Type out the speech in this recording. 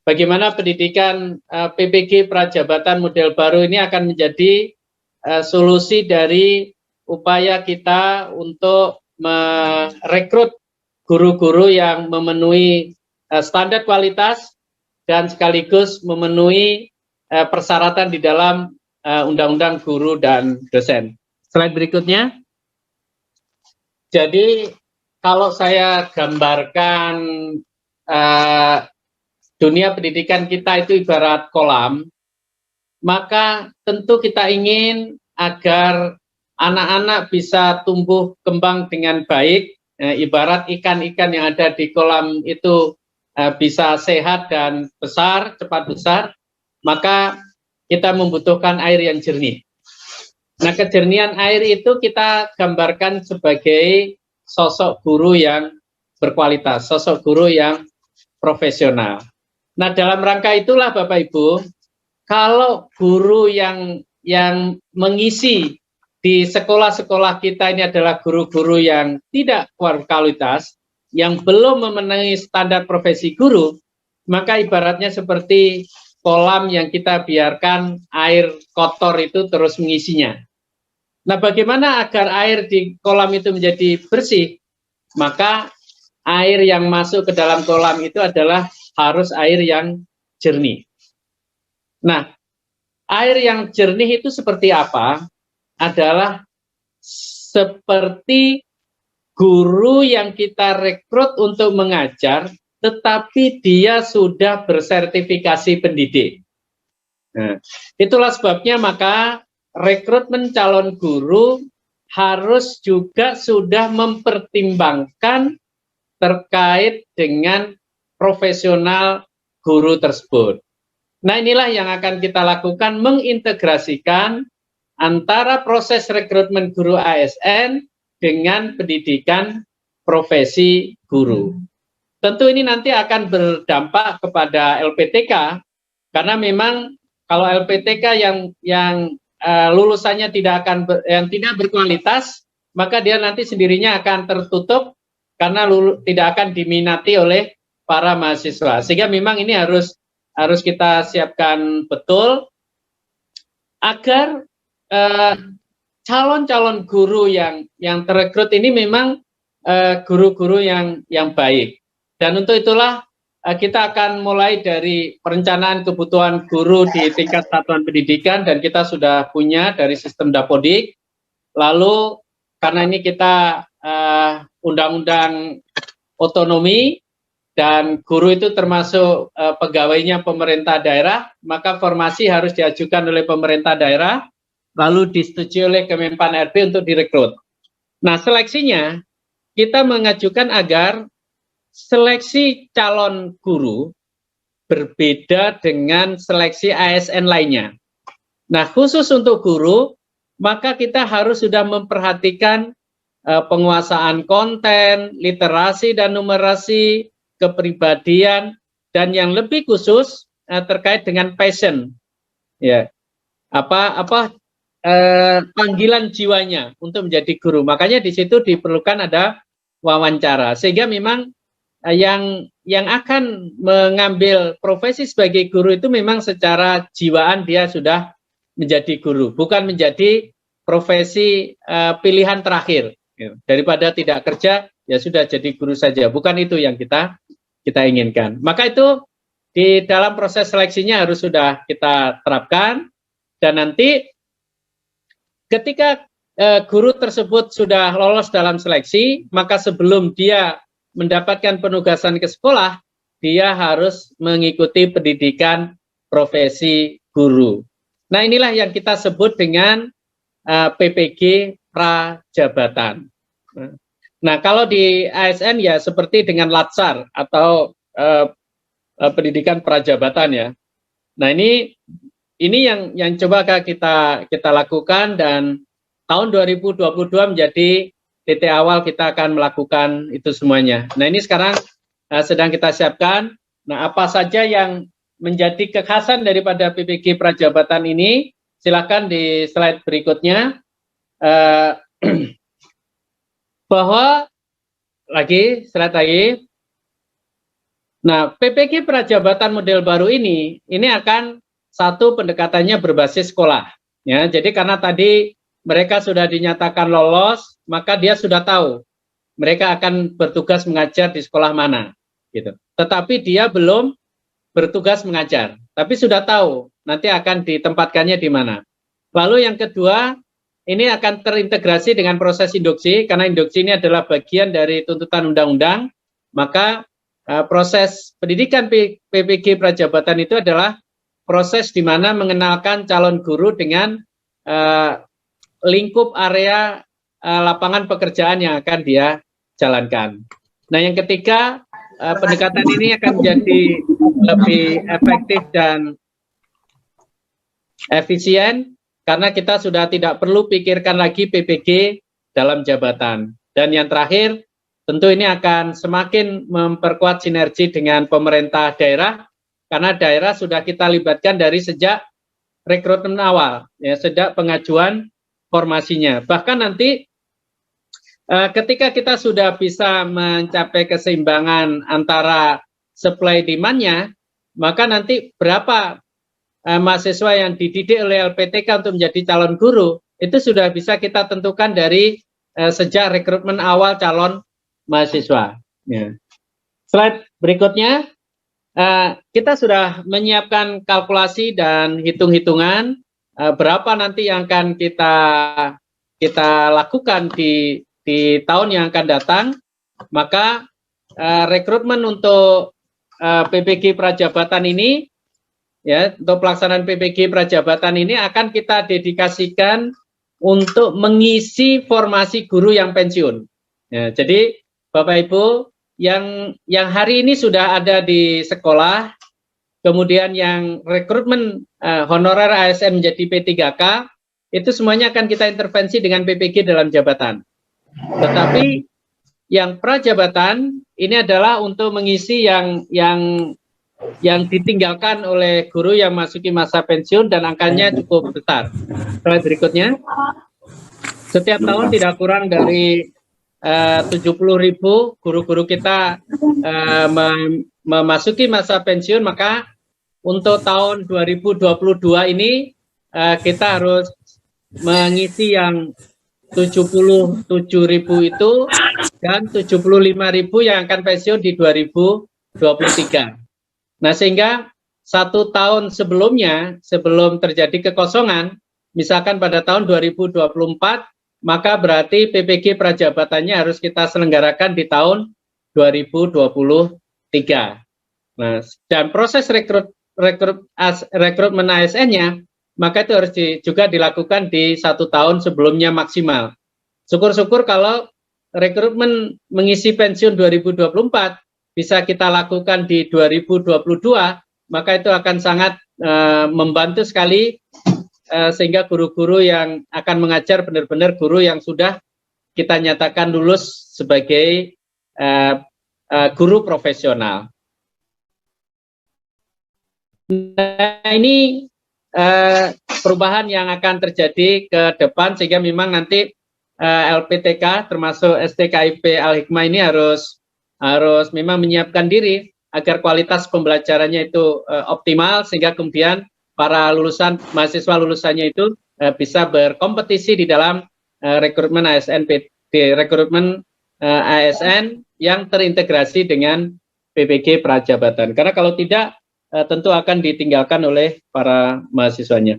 bagaimana pendidikan PPG Prajabatan model baru ini akan menjadi solusi dari upaya kita untuk merekrut guru-guru yang memenuhi standar kualitas dan sekaligus memenuhi persyaratan di dalam Undang-Undang Guru dan Dosen. Slide berikutnya. Jadi kalau saya gambarkan dunia pendidikan kita itu ibarat kolam, maka tentu kita ingin agar anak-anak bisa tumbuh kembang dengan baik, ibarat ikan-ikan yang ada di kolam itu bisa sehat dan besar, cepat besar, maka kita membutuhkan air yang jernih. Nah, kejernihan air itu kita gambarkan sebagai sosok guru yang berkualitas, sosok guru yang profesional. Nah, dalam rangka itulah Bapak Ibu, kalau guru yang mengisi di sekolah-sekolah kita ini adalah guru-guru yang tidak berkualitas, yang belum memenuhi standar profesi guru, maka ibaratnya seperti kolam yang kita biarkan air kotor itu terus mengisinya. Nah, bagaimana agar air di kolam itu menjadi bersih? Maka air yang masuk ke dalam kolam itu adalah harus air yang jernih. Nah, air yang jernih itu seperti apa? Adalah seperti guru yang kita rekrut untuk mengajar, tetapi dia sudah bersertifikasi pendidik. Nah, itulah sebabnya maka rekrutmen calon guru harus juga sudah mempertimbangkan terkait dengan profesional guru tersebut. Nah, inilah yang akan kita lakukan, mengintegrasikan antara proses rekrutmen guru ASN dengan pendidikan profesi guru. Tentu ini nanti akan berdampak kepada LPTK, karena memang kalau LPTK yang lulusannya yang tidak berkualitas, maka dia nanti sendirinya akan tertutup karena tidak akan diminati oleh para mahasiswa. Sehingga memang ini harus kita siapkan betul agar calon-calon guru yang terekrut ini memang guru-guru yang baik. Dan untuk itulah kita akan mulai dari perencanaan kebutuhan guru di tingkat satuan pendidikan, dan kita sudah punya dari sistem Dapodik. Lalu karena ini kita undang-undang otonomi dan guru itu termasuk pegawainya pemerintah daerah, maka formasi harus diajukan oleh pemerintah daerah, lalu disetujui oleh Kemenpan RB untuk direkrut. Nah, seleksinya kita mengajukan agar seleksi calon guru berbeda dengan seleksi ASN lainnya. Nah, khusus untuk guru, maka kita harus sudah memperhatikan penguasaan konten, literasi dan numerasi, kepribadian, dan yang lebih khusus terkait dengan passion, ya, panggilan jiwanya untuk menjadi guru. Makanya di situ diperlukan ada wawancara, sehingga memang yang akan mengambil profesi sebagai guru itu memang secara jiwaan dia sudah menjadi guru, bukan menjadi profesi pilihan terakhir. Daripada tidak kerja, ya sudah jadi guru saja. Bukan itu yang kita inginkan. Maka itu di dalam proses seleksinya harus sudah kita terapkan, dan nanti ketika guru tersebut sudah lolos dalam seleksi, maka sebelum dia mendapatkan penugasan ke sekolah, dia harus mengikuti pendidikan profesi guru. Nah, inilah yang kita sebut dengan PPG Prajabatan. Nah, kalau di ASN ya seperti dengan Latsar atau pendidikan prajabatan ya. Nah, ini yang coba kita lakukan, dan tahun 2022 menjadi titik awal kita akan melakukan itu semuanya. Nah, ini sekarang sedang kita siapkan. Nah, apa saja yang menjadi kekhasan daripada PPG Prajabatan ini? Silakan di slide berikutnya. Bahwa slide lagi. Nah, PPG Prajabatan model baru ini akan satu pendekatannya berbasis sekolah. Ya, jadi karena tadi mereka sudah dinyatakan lolos, maka dia sudah tahu mereka akan bertugas mengajar di sekolah mana, gitu. Tetapi dia belum bertugas mengajar, tapi sudah tahu nanti akan ditempatkannya di mana. Lalu yang kedua, ini akan terintegrasi dengan proses induksi, karena induksi ini adalah bagian dari tuntutan undang-undang, maka proses pendidikan PPG Prajabatan itu adalah proses di mana mengenalkan calon guru dengan lingkup area lapangan pekerjaan yang akan dia jalankan. Nah, yang ketiga, pendekatan ini akan menjadi lebih efektif dan efisien karena kita sudah tidak perlu pikirkan lagi PPG dalam jabatan. Dan yang terakhir, tentu ini akan semakin memperkuat sinergi dengan pemerintah daerah, karena daerah sudah kita libatkan dari sejak rekrutmen awal, ya, sejak pengajuan formasinya. Bahkan nanti ketika kita sudah bisa mencapai keseimbangan antara supply demand-nya, maka nanti berapa mahasiswa yang dididik oleh LPTK untuk menjadi calon guru, itu sudah bisa kita tentukan dari sejak rekrutmen awal calon mahasiswa. Ya. Slide berikutnya, kita sudah menyiapkan kalkulasi dan hitung-hitungan berapa nanti yang akan kita lakukan di tahun yang akan datang. Maka rekrutmen untuk PPG Prajabatan ini, ya, untuk pelaksanaan PPG Prajabatan ini akan kita dedikasikan untuk mengisi formasi guru yang pensiun. Ya, jadi Bapak Ibu yang hari ini sudah ada di sekolah, kemudian yang rekrutmen honorer ASN menjadi P3K, itu semuanya akan kita intervensi dengan PPG dalam jabatan. Tetapi yang prajabatan ini adalah untuk mengisi yang ditinggalkan oleh guru yang masuki masa pensiun dan angkanya cukup besar. Slide berikutnya. Setiap tahun tidak kurang dari 70.000 guru-guru kita memasuki masa pensiun, maka untuk tahun 2022 ini kita harus mengisi yang 77.000 itu dan 75.000 yang akan pensiun di 2023. Nah, sehingga 1 tahun sebelumnya, sebelum terjadi kekosongan, misalkan pada tahun 2024, maka berarti PPG Prajabatannya harus kita selenggarakan di tahun 2023. Nah, dan proses rekrutmen ASN-nya, maka itu harus juga dilakukan di 1 tahun sebelumnya maksimal. Syukur-syukur kalau rekrutmen mengisi pensiun 2024 bisa kita lakukan di 2022, maka itu akan sangat membantu sekali sehingga guru-guru yang akan mengajar benar-benar guru yang sudah kita nyatakan lulus sebagai guru profesional. Nah, ini perubahan yang akan terjadi ke depan, sehingga memang nanti LPTK termasuk STKIP Al-Hikmah ini harus memang menyiapkan diri agar kualitas pembelajarannya itu optimal, sehingga kemudian para mahasiswa lulusannya itu bisa berkompetisi di dalam rekrutmen ASN yang terintegrasi dengan PPG Prajabatan. Karena kalau tidak, tentu akan ditinggalkan oleh para mahasiswanya.